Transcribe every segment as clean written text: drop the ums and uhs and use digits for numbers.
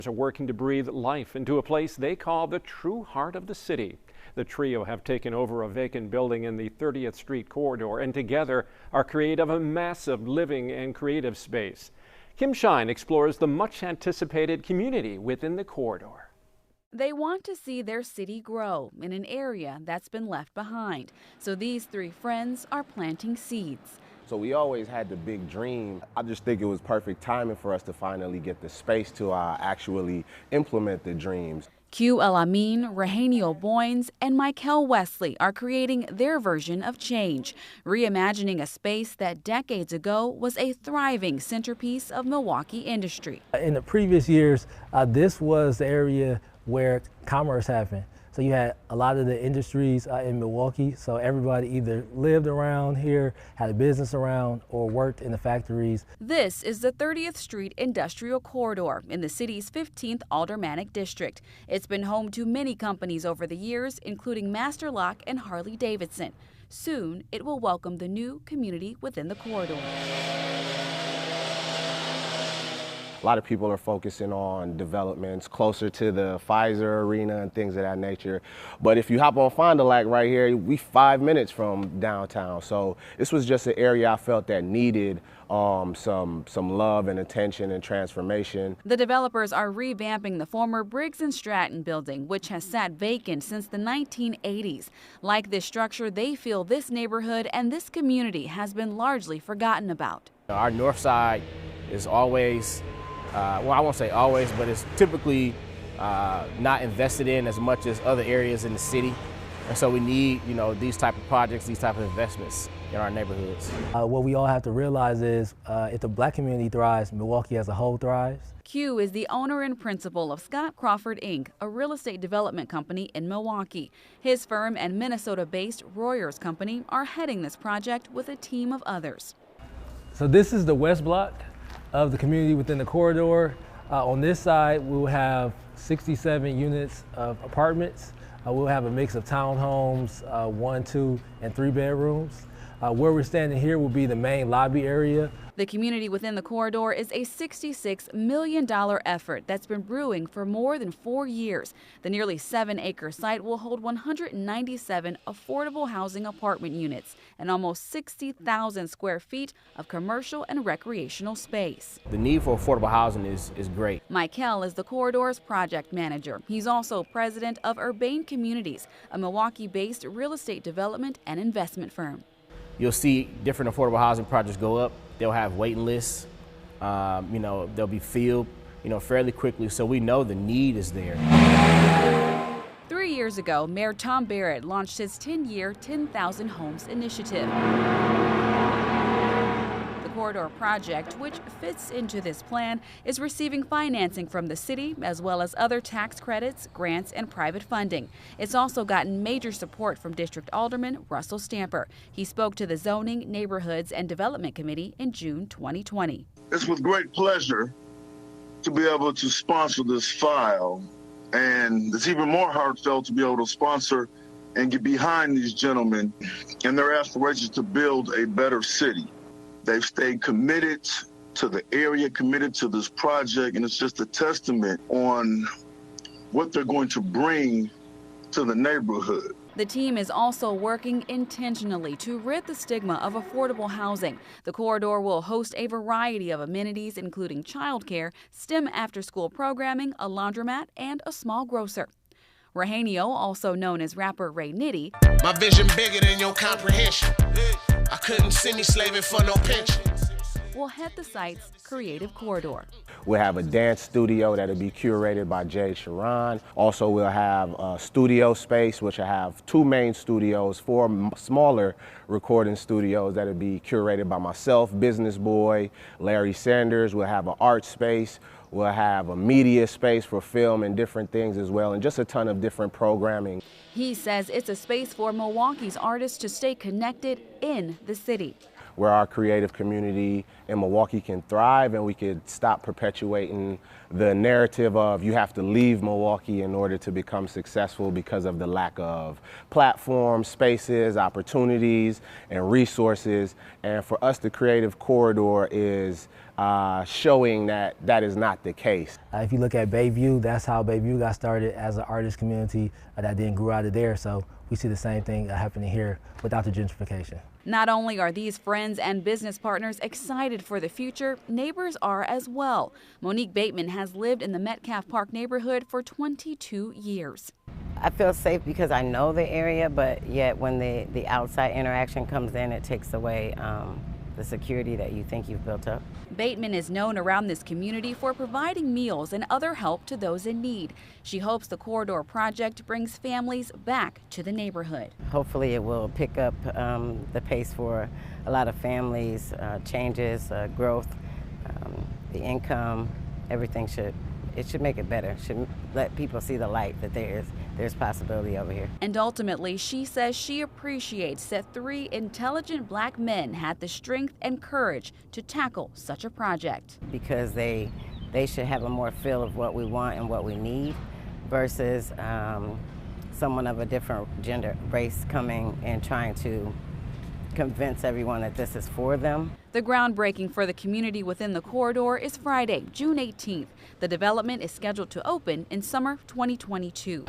Are working to breathe life into a place they call the true heart of the city. The trio have taken over a vacant building in the 30th Street corridor and together are creating a massive living and creative space. Kim Shine explores the much anticipated community within the corridor. They want to see their city grow in an area that's been left behind. So these three friends are planting seeds. So we always had the big dream. I just think it was perfect timing for us to finally get the space to actually implement the dreams. Q El-Amin, Rahenio Boynes, and Michael Wesley are creating their version of change, reimagining a space that decades ago was a thriving centerpiece of Milwaukee industry. In the previous years, this was the area where commerce happened. So you had a lot of the industries in Milwaukee, so everybody either lived around here, had a business around, or worked in the factories. This is the 30th Street Industrial Corridor in the city's 15th Aldermanic District. It's been home to many companies over the years, including Master Lock and Harley-Davidson. Soon, it will welcome the new community within the corridor. A lot of people are focusing on developments closer to the Pfizer arena and things of that nature. But if you hop on Fond du Lac right here, we 5 minutes from downtown. So this was just an area I felt that needed some love and attention and transformation. The developers are revamping the former Briggs & Stratton building, which has sat vacant since the 1980s. Like this structure, they feel this neighborhood and this community has been largely forgotten about. Our north side is always well, I won't say always, but it's typically not invested in as much as other areas in the city. And so we need, these type of projects, these type of investments in our neighborhoods. What we all have to realize is if the black community thrives, Milwaukee as a whole thrives. Q is the owner and principal of Scott Crawford, Inc., a real estate development company in Milwaukee. His firm and Minnesota-based Royers Company are heading this project with a team of others. So this is the west block of the community within the corridor. On this side, we'll have 67 units of apartments. We'll have a mix of townhomes, 1, 2, and 3 bedrooms. Where we're standing here will be the main lobby area. The community within the corridor is a $66 million effort that's been brewing for more than 4 years. The nearly 7-acre site will hold 197 affordable housing apartment units and almost 60,000 square feet of commercial and recreational space. The need for affordable housing is great. Michael is the corridor's project manager. He's also president of Urbane Communities, a Milwaukee-based real estate development and investment firm. You'll see different affordable housing projects go up. They'll have waiting lists. They'll be filled, fairly quickly. So we know the need is there. 3 years ago, Mayor Tom Barrett launched his 10-year 10,000 Homes initiative. The corridor project, which fits into this plan, is receiving financing from the city as well as other tax credits, grants, and private funding. It's also gotten major support from District Alderman Russell Stamper. He spoke to the Zoning, Neighborhoods, and Development Committee in June 2020. It's with great pleasure to be able to sponsor this file, and it's even more heartfelt to be able to sponsor and get behind these gentlemen and their aspirations to build a better city. They've stayed committed to the area, committed to this project, and it's just a testament on what they're going to bring to the neighborhood. The team is also working intentionally to rid the stigma of affordable housing. The corridor will host a variety of amenities, including childcare, STEM after-school programming, a laundromat, and a small grocer. Rahenio, also known as rapper Ray Nitty, my vision bigger than your comprehension. I couldn't send me slaving for no pension. Will head the site's creative corridor. We'll have a dance studio that'll be curated by Jay Sharon. Also, we'll have a studio space, which will have 2 main studios, 4 smaller recording studios that'll be curated by myself, Business Boy, Larry Sanders. We'll have an art space. We'll have a media space for film and different things as well, and just a ton of different programming. He says it's a space for Milwaukee's artists to stay connected in the city, where our creative community and Milwaukee can thrive, and we could stop perpetuating the narrative of you have to leave Milwaukee in order to become successful because of the lack of platforms, spaces, opportunities, and resources. And for us, the Creative Corridor is showing that that is not the case. If you look at Bayview, that's how Bayview got started as an artist community that then grew out of there. So we see the same thing happening here without the gentrification. Not only are these friends and business partners excited for the future, neighbors are as well. Monique Bateman has lived in the Metcalf Park neighborhood for 22 years. I feel safe because I know the area, but yet when the outside interaction comes in, it takes away the security that you think you've built up. Bateman is known around this community for providing meals and other help to those in need. She hopes the Corridor project brings families back to the neighborhood. Hopefully it will pick up the pace for a lot of families, changes, growth, the income, everything should make it better. Should let people see the light that there's possibility over here. And ultimately, she says she appreciates that 3 intelligent black men had the strength and courage to tackle such a project. Because they should have a more feel of what we want and what we need versus someone of a different gender, race coming and trying to convince everyone that this is for them. The groundbreaking for the community within the corridor is Friday, June 18th. The development is scheduled to open in summer 2022.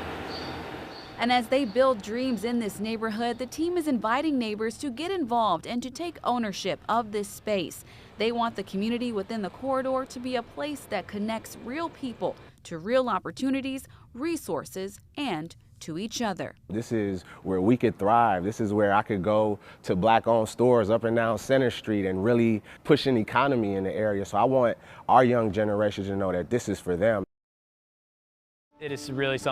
And as they build dreams in this neighborhood, the team is inviting neighbors to get involved and to take ownership of this space. They want the community within the corridor to be a place that connects real people to real opportunities, resources, and to each other. This is where we could thrive. This is where I could go to black-owned stores up and down Center Street and really push an economy in the area. So I want our young generation to know that this is for them. It is really something